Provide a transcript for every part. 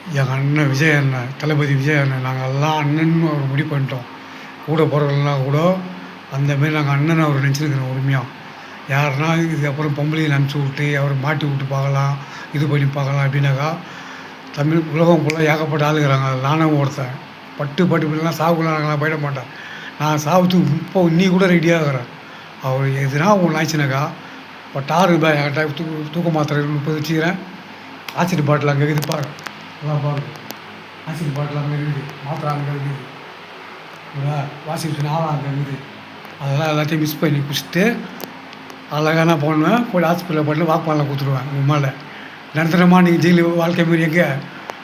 எங்கள் அண்ணன் விஜய் அண்ணன், தளபதி விஜய் அண்ணன் நாங்கள் எல்லாம் அண்ணன்னு ஒரு முடிவு பண்ணிட்டோம். கூட போகிறவங்கலாம் கூட அந்தமாரி நாங்கள் அண்ணனை அவர் நினச்சிருக்கிறோம் உரிமையாக. யாருன்னா இதுக்கப்புறம் பொம்பளையில் அனுப்பிச்சி விட்டு அவர் மாட்டி விட்டு பார்க்கலாம், இது பண்ணி பார்க்கலாம் அப்படின்னாக்கா தமிழ் உலகம் ஃபுல்லாக ஏகப்பட்ட ஆளுகிறாங்க. நானும் ஒருத்தன் பட்டு இல்லைனா சாவுக்குள்ள நாங்களாம் போயிட மாட்டேன். நான் சாவுத்துக்கு இப்போ இன்னி கூட ரெடியாக இருக்கிறேன். அவர் எதுனா ஒன்று ஆச்சுனாக்கா இப்போ ரூபாய் என்கிட்ட தூக்க மாத்திரை 30 வச்சுக்கிறேன். ஆசிட் பாட்டில் அங்கே இருக்குது பாரு, எல்லாம் பாருங்க. ஆசிட் பாட்டில் அங்கே இருக்குது, மாத்திரை அங்கே இருக்குது, வாஷிங் மிஷின் ஆளாக அங்கே இருக்குது. அதெல்லாம் எல்லாத்தையும் மிஸ் பண்ணி குடிச்சிட்டு அழகாக நான் போடுவேன். போய் ஹாஸ்பிட்டலில் போட்டு வாக்குமாரில் கொடுத்துருவேன். உங்கள் மேலே நிரந்தரமாக நீங்கள் ஜெயிலு வாழ்க்கை மாரி எங்கே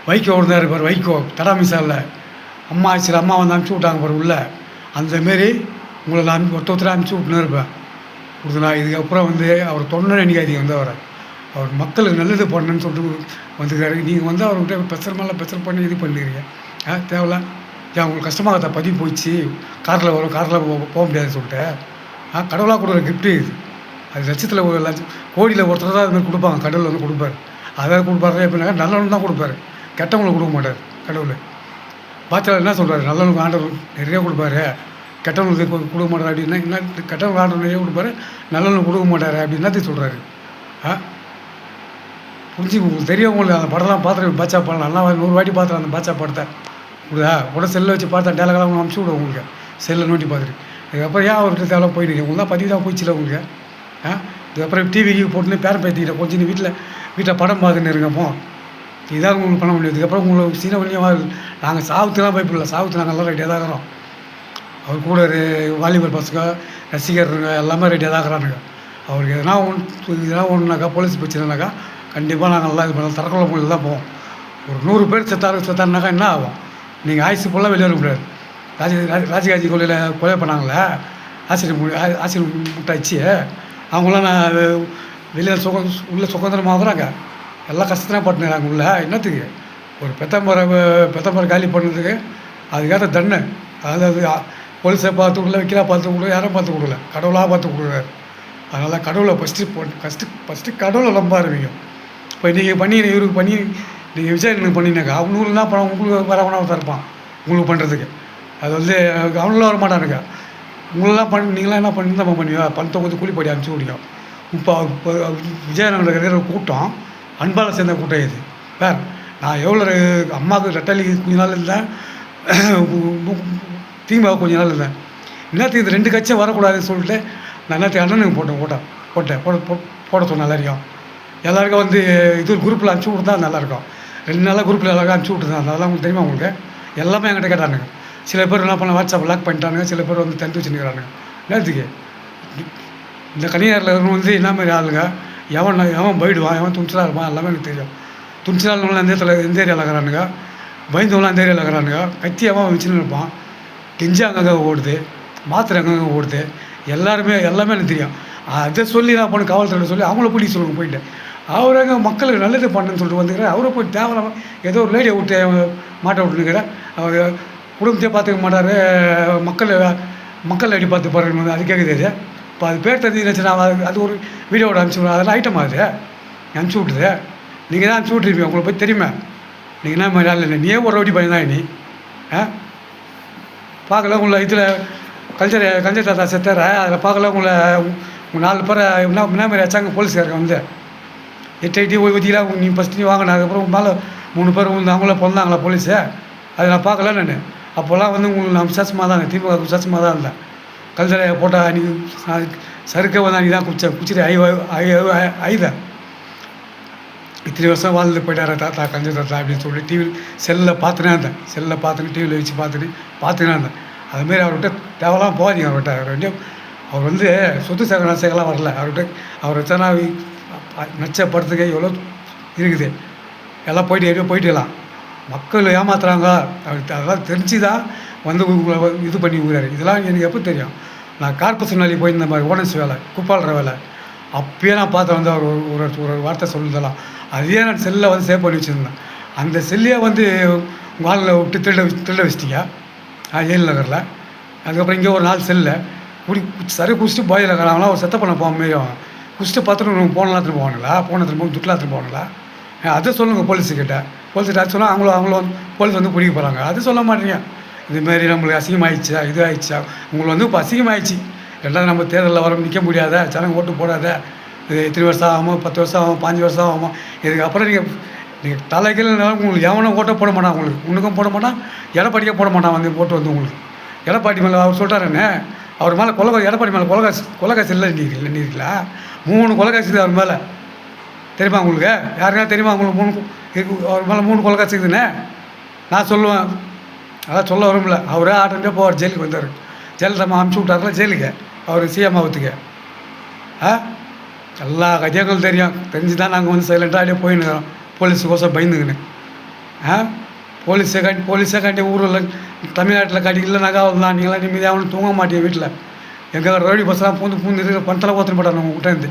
வைகோ இருந்தார் பாரு, வைகோ தடா மிசாலில் அம்மா ஆச்சு, அம்மா வந்து அனுப்பிச்சி விட்டாங்க பாரு உள்ளே. அந்தமாரி உங்களை நான் ஒருத்தர் அனுப்பிச்சி விட்டுன்னு இருப்பேன் கொடுத்தனா. இதுக்கப்புறம் வந்து அவர் தொண்டை நினைக்காதீங்க வந்து அவர் மக்களுக்கு நல்லது பண்ணணுன்னு சொல்லிட்டு வந்துக்கிறாரு. நீங்கள் வந்து அவர்கிட்ட பிரச்சனை பண்ணி இது பண்ணிக்கிறீங்க. தேவையில்ல ஏன் உங்களுக்கு கஷ்டமாக பதிவு போயிடுச்சு, காரில் வரும், காரில் போக முடியாதுன்னு சொல்லிட்டு. கடவுளாக கொடுக்குற கிஃப்ட்டு இது. அது லட்சத்தில் ஒரு லட்சம் கோடியில் ஒருத்தர் தான் அதுமாதிரி கொடுப்பாங்க. கடவுள் வந்து கொடுப்பாரு. அதாவது கொடுப்பாரு எப்படின்னாக்கா நல்லவனு தான் கொடுப்பாரு, கெட்டவங்களுக்கு கொடுக்க மாட்டார் கடவுள். பாத்திரம் என்ன சொல்கிறாரு, நல்லவனுக்கு ஆண்டவர் நிறைய கொடுப்பாரு, கெட்டவனுக்கு கொடுக்க மாட்டார் அப்படின்னா என்ன? கெட்டவனுக்கு ஆண்டவர் நிறைய கொடுப்பாரு, நல்லவனுக்கு கொடுக்க மாட்டார் அப்படின்னது சொல்கிறாரு. புரிஞ்சு உங்களுக்கு தெரியவங்களுக்கு அந்த படம்லாம் பார்த்துட்டு பாட்சா படம் நல்லா 100 வாட்டி பார்த்துட்டு அந்த பாட்சா படத்தை கூட செல்லை வச்சு பார்த்தா டேலகெல்லாம் அனுப்பிச்சி விடுவோம் உங்களுக்கு. செல்லை நோட்டி பார்த்துட்டு இதுக்கப்புறம் ஏன் அவர்கிட்ட தேவை போயிட்டு உங்களுக்கு தான் பதிவு தான் போயிடுச்சுல உங்களுக்கு. இதுக்கப்புறம் டிவிக்கு போட்டுன்னு பேரம் பேத்திக்கிட்ட கொஞ்சம் வீட்டில் படம் பார்த்துன்னு இருங்கப்போ. இதுதான் உங்களுக்கு பண்ண முடியும். இதுக்கப்புறம் உங்களுக்கு சீன வழியாக நாங்கள் சாவுத்துலாம் பயப்படல, சாவுத்து நாங்கள் எல்லாம் ரெடியாக தான் இருக்கிறோம். அவர் கூட வாலிபர் பசங்க ரசிகருங்க எல்லாமே ரெடியாக தான் இருக்கிறானுங்க. அவருக்கு எதனா ஒன்றுனாக்கா போலீஸ் பிரச்சனைனாக்கா கண்டிப்பாக நாங்கள் எல்லாம் இது பண்ணலாம். தரக்குள்ள மொழியில் தான் போவோம். ஒரு 100 பேர் செத்தாருனாக்கா என்ன ஆகும்? நீங்கள் ஆயுசு ஃபுல்லாக வெளியே வர முடியாது. ராஜகாஜி கொலையில் கொலை பண்ணாங்களே, ஆசிரியர் முட்டாச்சு, அவங்களாம் நான் வெளியில் உள்ளே சுதந்திரமாக வராங்க. எல்லாம் கஷ்டத்தினா பட்டுனாங்க உள்ள. என்னத்துக்கு ஒரு பெத்தம்பரை காலி பண்ணுறதுக்கு அதுக்கேற்ற தண்டனை. அதாவது போலீஸை பார்த்து கொடுக்கல, வைக்கலா பார்த்து கொடுக்கல, யாரும் பார்த்து கொடுக்கல, கடவுளாக பார்த்து கொடுக்குறாரு. அதனால் கடவுளை ஃபஸ்ட்டு கடவுளை நம்ப ஆரம்பிக்கும். இப்போ நீங்கள் இவருக்கு பண்ணி நீங்கள் விஜயனுக்கு பண்ணினாக்கா அவங்களுக்கு என்ன பண்ண உங்களுக்கு வரவனாக தான் இருப்பான் உங்களுக்கு பண்ணுறதுக்கு. அது வந்து அவனும் வர மாட்டானுங்க. உங்களெல்லாம் நீங்களாம் என்ன பண்ணி நம்ம பண்ணுவீங்க? பணத்தை கொஞ்சம் கூலிப்படி அனுப்பிச்சி விடியும். இப்போ விஜயநகரில் இருக்கிற கூட்டம் அன்பால் சேர்ந்த கூட்டம் இது வேறு. நான் எவ்வளோ அம்மாவுக்கு ரெட்டலி கொஞ்ச நாள் இருந்தேன், திமுக கொஞ்ச நாள் இருந்தேன். என்னத்துக்கு இது 2 கட்சியும் வரக்கூடாதுன்னு சொல்லிட்டு நான் என்னத்துக்கு அண்ணனுக்கு போட சொன்னேன். எல்லாருக்கும் வந்து இது ஒரு குரூப்பில் அனுப்பிச்சி விட்ருந்தா நல்லாயிருக்கும். 2 நாளாக குரூப்பில் எல்லாருக்கும் அனுப்பிச்சி விட்ருந்தாங்க. அதெல்லாம் உங்களுக்கு தெரியுமா? உங்களுக்கு எல்லாமே என்கிட்ட கேட்டானுங்க. சில பேர் என்ன பண்ண வாட்ஸ்அப் லாக் பண்ணிட்டானுங்க, சில பேர் வந்து தந்து வச்சுருக்கிறானுங்க. என்னத்துக்கு இந்த கன்னியாரில் வந்து என்ன மாதிரி ஆளுங்க எவன் போயிடுவான், எவன் துணிச்சலாக இருப்பான் எல்லாமே எனக்கு தெரியும். துணிச்சலானவங்களாம் எந்த ஏரியாவில் இருக்கிறானுங்க, பயந்தவங்களாம் எந்த ஏரியாவில் இருக்கிறானுங்க, கத்தி அவன் வச்சுன்னு இருப்பான், கெஞ்சி அங்கங்கே ஓடுது, மாத்திரை அங்கங்கே ஓடுது, எல்லாமே எனக்கு தெரியும். அதை சொல்லி நான் பண்ண காவல்துறையில் சொல்லி அவங்கள பிடிக்க சொல்லுங்க போயிட்டு. அவரங்க மக்களுக்கு நல்லது பண்ணுன்னு சொல்லிட்டு வந்துக்கிறேன். அவரை போய் தேவையில்லாமல் ஏதோ ஒரு லேடியை விட்டு மாட்ட விட்டுனுக்கிறேன். அவர் குடும்பத்தையே பார்த்துக்க மாட்டார், மக்கள் அடி பார்த்து பாருங்க. அது கேட்குது. இப்போ அது பேர் தெரிஞ்சுச்சுன்னா அது ஒரு வீடியோவோட அனுப்பிச்சி விட்றேன். அதெல்லாம் ஐட்டம் ஆகுது அனுப்பிச்சி விட்டுது. நீங்கள் தான் அனுப்பிச்சி விட்ருப்பீங்க, உங்களை போய் தெரியுமா? நீங்கள் என்ன மாதிரி ஆள் இல்லை, நீயே ஒரு வாட்டி பயந்தான் நீ பார்க்கல. உங்களை இதில் கல்ச்சர் தாத்தா செத்தார அதில் பார்க்கல. உங்களை 4 பேரை என்ன மாதிரி வச்சாங்க போலீஸ்காரங்க வந்து 8 ஊற்றிக்கலாம். நீ ஃபஸ்ட்டு நீ வாங்கினா அதுக்கப்புறம் மேலே 3 பேர் வந்து அவங்கள பிறந்தாங்களா போலீஸு, அதை நான் பார்க்கல. நான் அப்போல்லாம் வந்து உங்களுக்கு நான் விசேஷமாக தான் இருந்தேன், திமுக விசேஷமாக தான் இருந்தேன். கல்ச்சரை போட்டால் அன்றைக்கி சறுக்க வந்து அன்றைக்கி தான் குச்சிட்டு ஐதான் இத்தனை வருஷம் வாழ்ந்து போயிட்டார தாத்தா கல்ச்சர் தாத்தா அப்படின்னு சொல்லி டிவியில் செல்லில் பார்த்துனே இருந்தேன். டிவியில் வச்சு பார்த்துனே இருந்தேன். அதுமாரி அவர்கிட்ட தேவைலாம் போகாதீங்க. அவர் வந்து சொத்து சேகலாம் வரல. அவர் வச்சனா நச்சப்படுத்துக்க எவ்வளோ இருக்குது, எல்லாம் போயிட்டுலாம் மக்கள் ஏமாத்துறாங்க. அதெல்லாம் தெரிஞ்சு தான் வந்து இது பண்ணி விடுறாரு. இதெல்லாம் எனக்கு எப்போ தெரியும்? நான் கார்பரேஷன் வேலைக்கு போயிருந்த மாதிரி ஓனர்ஸ் வேலை, குப்பாளுற வேலை, அப்பயே நான் பார்த்து வந்து அவர் ஒரு வார்த்தை சொல்லுதெல்லாம் அதையே நான் செல்லில் வந்து சேவ் பண்ணி வச்சுருந்தேன். அந்த செல்லையே வந்து வாலில் விட்டு திருட வச்சிட்டிங்க ஜெயில் நகரில். அதுக்கப்புறம் இங்கே ஒரு 4 செல்லில் சரி குடிச்சிட்டு போயில் அவங்களாம் ஒரு செத்த பண்ண போக மாரி குடிச்சிட்டு பார்த்துட்டு போனலாம் திரும்ப போவானுங்களா? போன திரும்ப துட்டிலாம் திரும்ப போவானுங்களா? அதை சொல்லுங்கள் போலீஸுக்கிட்ட. போலீஸ்கிட்ட அது சொன்னால் அவங்களும் வந்து போலீஸ் வந்து பிடிக்க போகிறாங்க. அது சொல்ல மாட்டீங்க. இதுமாரி நம்மளுக்கு அசிங்கமாகிடுச்சா, இது ஆயிடுச்சா, உங்களுக்கு வந்து இப்போ அசிங்கமாகிடுச்சு. ரெண்டாவது நம்ம தேர்தலில் வர நிற்க முடியாத, ஜனங்க ஓட்டு போடாத, இது இத்தனை வருஷம் ஆகுமோ, 10 வருஷம் ஆகும், 5 வருஷம் ஆகுமோ, இதுக்கப்புறம் நீங்கள் தலைகீழ உங்களுக்கு எவனும் ஓட்டை போட மாட்டான். உங்களுக்கு உனக்கும் போட மாட்டான், எடப்பாடிக்கே போட மாட்டான் வந்து ஓட்டு வந்து உங்களுக்கு. எடப்பாடி மேலே அவர் சொல்கிறாருன்னு, அவர் மேலே எடப்பாடி மேலே கொலைகாசு இல்லைங்களா? 3 கொலைகாசு இருக்குது அவர் மேலே. தெரியுமா உங்களுக்கு? யாருக்கா தெரியுமா உங்களுக்கு? அவர் மேலே 3 கொலைகாசு இருக்குதுன்னு நான் சொல்லுவேன். அதான் சொல்ல வரும்ல. அவரே ஆட்டோமே போவார், ஜெயிலுக்கு வந்தார். ஜெயலலிதா அமுச்சு விட்டார்ல ஜெயிலுக்கு, அவர் சிஎம் ஆகிறதுக்கு. எல்லா கதைகளும் தெரிஞ்சு தான் நாங்கள் வந்து சைலண்ட்டாக அப்படியே போயின்னுக்கிறோம், போலீஸுக்கோசம் பயந்துக்கின்னு. போலீஸே காட்டி ஊரில் தமிழ்நாட்டில் காட்டி இல்லைனாக்கா தான் நீங்களாம் நிம்மதியாக அவனு தூங்க மாட்டேன் வீட்டில். எங்கள் ரோடி பஸ்ஸெலாம் பூந்து இருக்கிற பணத்தில் ஓத்துன்னு போட்டார் நம்ம விட்டாந்து.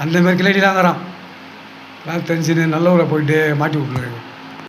அந்தமாரி கிளடிலாங்கிறான். நான் தெரிஞ்சுன்னு நல்ல ஊரை போயிட்டு மாட்டி விட்டுருக்கேன்.